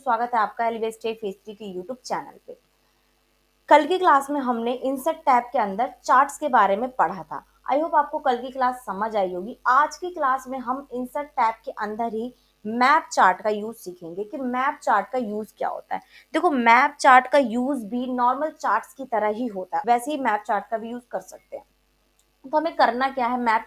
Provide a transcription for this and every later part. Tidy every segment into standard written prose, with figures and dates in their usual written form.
स्वागत है आपका एलिवेट स्टे फेस्टी के यूट्यूब चैनल पे। कल की क्लास में हमने इंसर्ट टैब के अंदर चार्ट्स के बारे में पढ़ा था। आई होप आपको कल की क्लास समझ आई होगी। आज की क्लास में हम इंसर्ट टैब के अंदर ही मैप चार्ट का यूज सीखेंगे कि मैप चार्ट का यूज क्या होता है। देखो, मैप चार्ट का यूज भी नॉर्मल चार्ट्स की तरह ही होता है, वैसे ही मैप चार्ट का भी यूज कर सकते हैं। तो हमें करना क्या है, मैप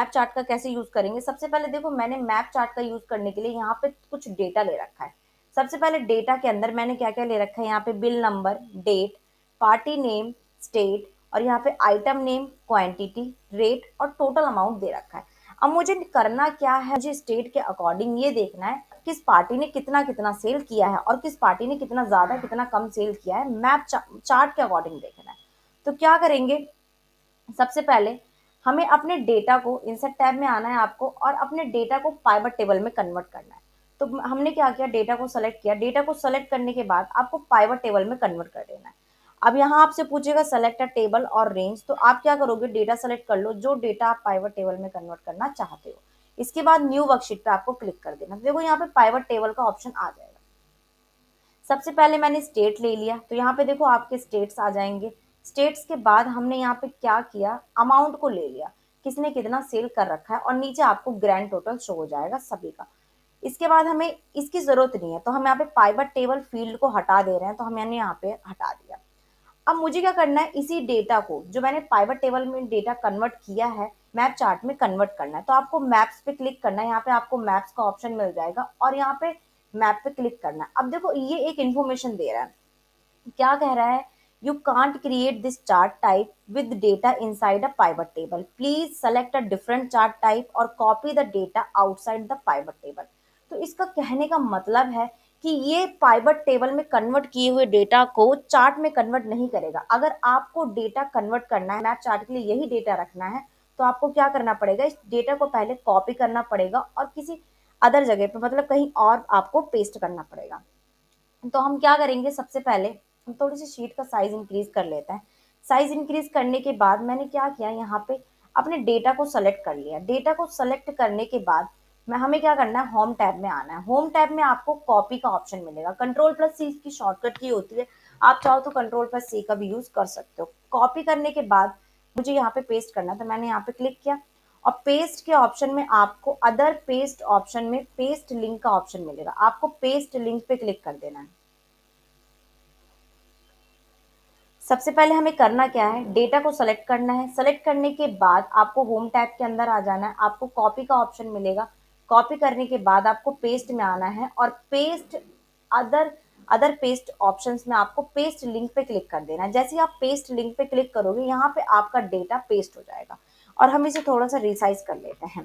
चार्ट का कैसे यूज करेंगे। सबसे पहले देखो, मैंने मैप चार्ट का यूज करने के लिए यहाँ पे कुछ डेटा ले रखा है। सबसे पहले डेटा के अंदर मैंने क्या क्या ले रखा है, यहाँ पे bill number, date, party name, state, और यहाँ पे आइटम नेम, क्वांटिटी, रेट और टोटल अमाउंट दे रखा है। अब मुझे करना क्या है, मुझे स्टेट के अकॉर्डिंग ये देखना है किस पार्टी ने कितना कितना सेल किया है और किस पार्टी ने कितना ज्यादा कितना कम सेल किया है, मैप चार्ट के अकॉर्डिंग देखना है। तो क्या करेंगे, सबसे पहले हमें अपने डेटा को इंसर्ट टैब में आना है आपको और अपने डेटा को पाइवट टेबल में कन्वर्ट करना है। तो हमने क्या किया, डेटा को सेलेक्ट किया। डेटा को सेलेक्ट करने के बाद आपको पाइवट टेबल में कन्वर्ट कर देना है। अब यहाँ आपसे पूछेगा सेलेक्ट अ टेबल और रेंज, तो आप क्या करोगे, डेटा सेलेक्ट कर लो जो डेटा आप पाइवट टेबल में कन्वर्ट करना चाहते हो। इसके बाद न्यू वर्कशीट पे आपको क्लिक कर देना। देखो, यहाँ पे पाइवट टेबल का ऑप्शन आ जाएगा। सबसे पहले मैंने स्टेट ले लिया, तो यहाँ पे देखो आपके स्टेट्स आ जाएंगे। स्टेट्स के बाद हमने यहाँ पे क्या किया, अमाउंट को ले लिया, किसने कितना सेल कर रखा है, और नीचे आपको ग्रैंड टोटल शो हो जाएगा सभी का। इसके बाद हमें इसकी जरूरत नहीं है, तो हम यहाँ पे पाइवट टेबल फील्ड को हटा दे रहे हैं, तो हमने यहाँ पे हटा दिया। अब मुझे क्या करना है, इसी डेटा को जो मैंने पाइवट टेबल में डेटा कन्वर्ट किया है मैप चार्ट में कन्वर्ट करना है। तो आपको मैप्स पे क्लिक करना है, यहाँ पे आपको मैप्स का ऑप्शन मिल जाएगा और यहाँ पे मैप पे क्लिक करना है। अब देखो, ये एक इन्फॉर्मेशन दे रहा है, क्या कह रहा है, you can't create this chart type with data inside a pivot table, please select a different chart type और copy the data outside the pivot table. तो इसका कहने का मतलब है कि ये पाइवट टेबल में कन्वर्ट किए हुए डेटा को चार्ट में कन्वर्ट नहीं करेगा। अगर आपको डेटा कन्वर्ट करना है, मैप चार्ट के लिए यही डेटा रखना है, तो आपको क्या करना पड़ेगा, इस डेटा को पहले कॉपी करना पड़ेगा और किसी अदर जगह पे, मतलब कहीं और आपको पेस्ट करना पड़ेगा। तो हम क्या करेंगे, सबसे पहले हम थोड़ी सी शीट का साइज इंक्रीज कर लेते हैं। साइज इंक्रीज करने के बाद मैंने क्या किया, यहाँ पे अपने डेटा को सेलेक्ट कर लिया। डेटा को सेलेक्ट करने के बाद मैं हमें क्या करना है, होम टैब में आना है। होम टैब में आपको कॉपी का ऑप्शन मिलेगा। कंट्रोल प्लस सी की शॉर्टकट की होती है, आप चाहो तो कंट्रोल प्लस सी का भी यूज कर सकते हो। कॉपी करने के बाद मुझे यहाँ पे पेस्ट करना, तो मैंने यहाँ पे क्लिक किया और पेस्ट के ऑप्शन में आपको अदर पेस्ट ऑप्शन में पेस्ट लिंक का ऑप्शन मिलेगा, आपको पेस्ट लिंक पे क्लिक कर देना है। सबसे पहले हमें करना क्या है, डेटा को सेलेक्ट करना है। सेलेक्ट करने के बाद आपको होम टैब के अंदर आ जाना है, आपको कॉपी का ऑप्शन मिलेगा। कॉपी करने के बाद आपको पेस्ट में आना है और paste other other paste options में आपको पेस्ट लिंक पे क्लिक कर देना है। जैसे ही आप पेस्ट लिंक पे क्लिक करोगे, यहाँ पे आपका डेटा पेस्ट हो जाएगा। और हम इसे थोड़ा सा रिसाइज कर लेते हैं।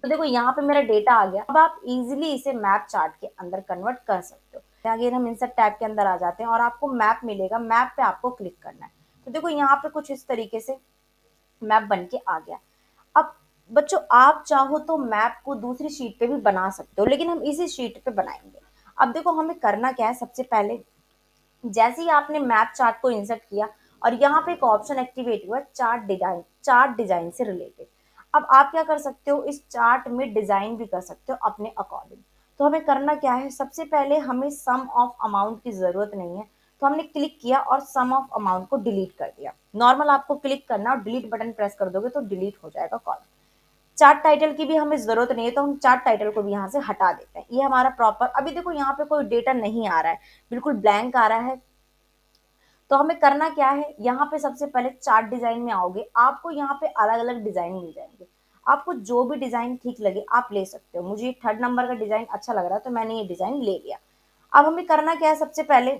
तो देखो, यहाँ पे मेरा डेटा आ गया। अब आप इजीली इसे मैप चार्ट के अंदर कन्वर्ट कर सकते हो। अगेन हम इंसर्ट टैब के अंदर आ जाते हैं और आपको मैप मिलेगा, मैप पे आपको क्लिक करना है। तो देखो, यहाँ पे कुछ इस तरीके से मैप बन के आ गया। अब बच्चों, आप चाहो तो मैप को दूसरी शीट पे भी बना सकते हो, लेकिन हम इसी शीट पे बनाएंगे। अब देखो, हमें करना क्या है, सबसे पहले जैसे ही आपने मैप चार्ट को इंसर्ट किया और यहाँ पे एक ऑप्शन एक्टिवेट हुआ, चार्ट डिजाइन से रिलेटेड। अब आप क्या कर सकते हो, इस चार्ट में डिजाइन भी कर सकते हो अपने अकॉर्डिंग। तो हमें करना क्या है, सबसे पहले हमें सम ऑफ अमाउंट की जरूरत नहीं है, तो हमने क्लिक किया और सम ऑफ अमाउंट को डिलीट कर दिया। नॉर्मल आपको क्लिक करना और डिलीट बटन प्रेस कर दोगे तो डिलीट हो जाएगा कॉलम। चार्ट टाइटल की भी हमें जरूरत नहीं है, तो हम चार्ट टाइटल को भी यहाँ से हटा देते हैं। ये हमारा प्रॉपर, अभी देखो यहाँ पे कोई डेटा नहीं आ रहा है, बिल्कुल ब्लैंक आ रहा है। तो हमें करना क्या है, यहाँ पे सबसे पहले चार्ट डिजाइन में आओगे, आपको यहाँ पे अलग अलग डिजाइन मिल जाएंगे। आपको जो भी डिजाइन ठीक लगे आप ले सकते हो। मुझे थर्ड नंबर का डिजाइन अच्छा लग रहा है, तो मैंने ये डिजाइन ले लिया। अब हमें करना क्या है, सबसे पहले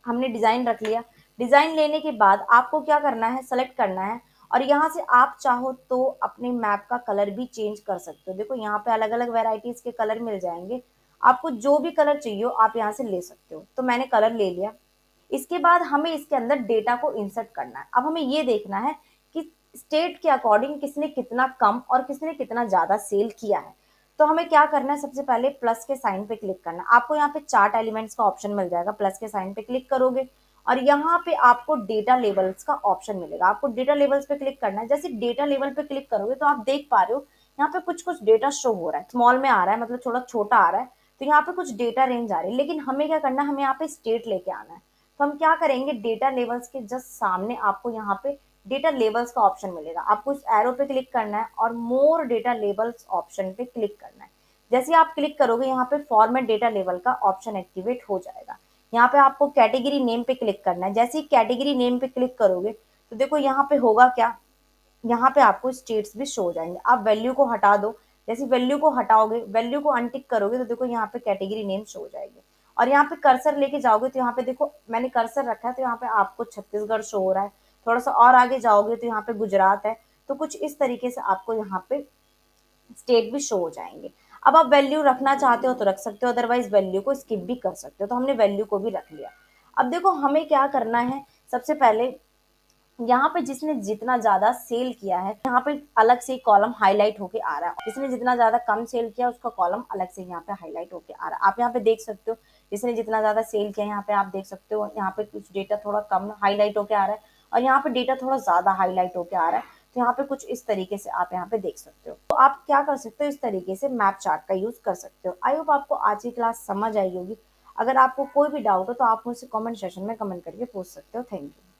हमने डिजाइन रख लिया। डिजाइन लेने के बाद आपको क्या करना है, सेलेक्ट करना है और यहाँ से आप चाहो तो अपने मैप का कलर भी चेंज कर सकते हो। देखो, यहाँ पे अलग अलग वेराइटीज के कलर मिल जाएंगे, आपको जो भी कलर चाहिए हो आप यहाँ से ले सकते हो। तो मैंने कलर ले लिया। इसके बाद हमें इसके अंदर डेटा को इंसर्ट करना है। अब हमें ये देखना है कि स्टेट के अकॉर्डिंग किसने कितना कम और किसने कितना ज्यादा सेल किया है। तो हमें क्या करना है, सबसे पहले प्लस के साइन पे क्लिक करना है। आपको यहाँ पे चार्ट एलिमेंट्स का ऑप्शन मिल जाएगा, प्लस के साइन पे क्लिक करोगे और यहाँ पे आपको डेटा लेवल्स का ऑप्शन मिलेगा। आपको डेटा लेवल्स पे क्लिक करना है। जैसे डेटा लेवल पे क्लिक करोगे तो आप देख पा रहे हो यहाँ पे कुछ कुछ डेटा शो हो रहा है, स्मॉल में आ रहा है, मतलब थोड़ा छोटा आ रहा है। तो यहाँ पे कुछ डेटा रेंज आ रही है, लेकिन हमें क्या करना है, हमें यहाँ पे स्टेट लेके आना है। तो हम क्या करेंगे, डेटा लेवल्स के जस्ट सामने आपको यहाँ पे डेटा लेवल्स का ऑप्शन मिलेगा, आपको इस एरो पे क्लिक करना है और मोर डेटा लेवल्स ऑप्शन पे क्लिक करना है। जैसे आप क्लिक करोगे, यहाँ पे फॉर्मेट डेटा लेवल का ऑप्शन एक्टिवेट हो जाएगा। यहाँ पे आपको कैटेगरी नेम पे क्लिक करना है। जैसे ही कैटेगरी नेम पे क्लिक करोगे तो देखो यहाँ पे होगा क्या, यहाँ पे आपको स्टेट्स भी शो हो जाएंगे। आप वैल्यू को हटा दो, जैसे वैल्यू को हटाओगे, वैल्यू को अनटिक करोगे तो देखो यहाँ पे कैटेगरी नेम शो हो जाएगी। और यहाँ पे कर्सर लेके जाओगे तो यहाँ पे देखो मैंने कर्सर रखा है, तो यहाँ पे आपको छत्तीसगढ़ शो हो रहा है। थोड़ा सा और आगे जाओगे तो यहाँ पे गुजरात है। तो कुछ इस तरीके से आपको यहाँ पे स्टेट भी शो हो जाएंगे। अब आप वैल्यू रखना चाहते हो तो रख सकते हो, अदरवाइज वैल्यू को स्किप भी कर सकते हो। तो हमने वैल्यू को भी रख लिया। अब देखो हमें क्या करना है, सबसे पहले यहाँ पे जिसने जितना ज्यादा सेल किया है, यहाँ पे अलग से कॉलम हाईलाइट होके आ रहा है। जिसने जितना ज्यादा कम सेल किया उसका कॉलम अलग से यहाँ पे हाईलाइट होके आ रहा है। आप यहाँ पे देख सकते हो, जिसने जितना ज्यादा सेल किया यहाँ पे आप देख सकते हो, यहाँ पे कुछ डेटा थोड़ा कम हाईलाइट होके आ रहा है और यहाँ पे डेटा थोड़ा ज्यादा हाईलाइट होके आ रहा है। तो यहाँ पे कुछ इस तरीके से आप यहाँ पे देख सकते हो। तो आप क्या कर सकते हो, इस तरीके से मैप चार्ट का यूज कर सकते हो। आई होप आपको आज की क्लास समझ आई होगी। अगर आपको कोई भी डाउट हो तो आप मुझसे कमेंट सेक्शन में कमेंट करके पूछ सकते हो। Thank you.